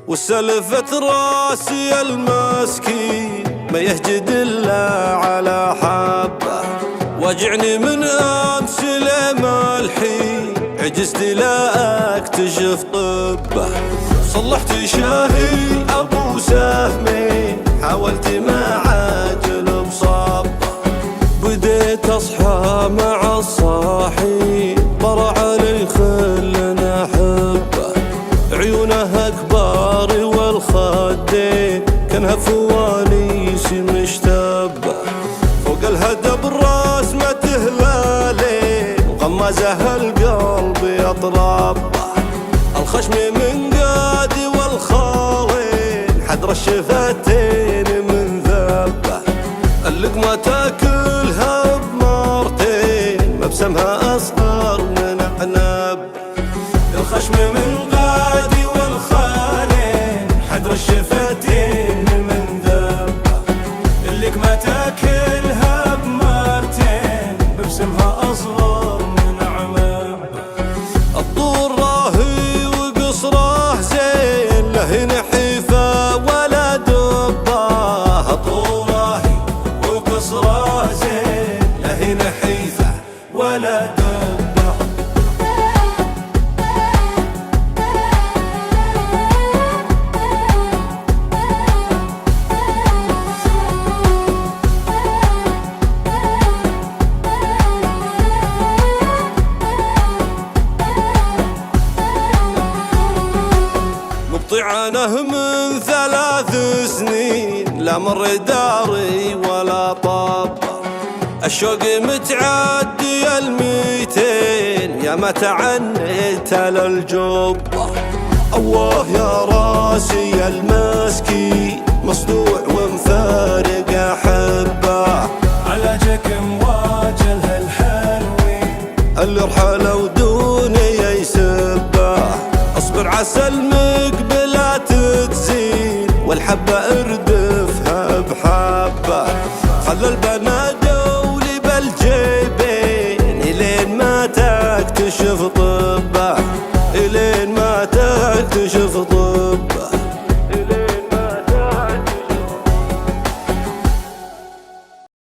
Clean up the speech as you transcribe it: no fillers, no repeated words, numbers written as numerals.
وسلفت راسي المسكين ما يهجد إلا على حبه، واجعني من أمس لما الحين عجزت لا أكتشف طبه. صلحت شاهي أبو سهمي حاولت مع عجل بصبه، بديت أصحى مع الصاحي طرى علي خلنا أحبه. عيونه أكبر والخدين كانها فوانيسي مشتبه، فوق الهدى بالراس ما تهلالين وغمازها القلب يطربه. الخشم من قادي والخالين حدر الشفتين من ذبه، اللقمة تاكلها بمرتين مبسمها أصغر من عنب. الخشم من قادي والخالين حدر الشفتين من ذبه، اللقمة تاكلها بمرتين مبسمها أصغر من عنب. الطور راهي وقصره زين له نحيفه ولا دبه، الطور راهي وقصره زين له نحيفه ولا دبه. طعنه من 3 سنين لا مر داري ولا طب، الشوق متعدي 200 يا ما تعنيت للجبة. أواه يا راسي يا المسكين مصدوع ومفارق أحبه، علاجك مواجه الحلوين اللي رحله ودوني يسبه. اصبر عسى المقبلة تزين والحبة اردفها بحبة، خلى البنادولي بالجيبين الين ما تكتشف طبه، الين ما تكتشف طبه.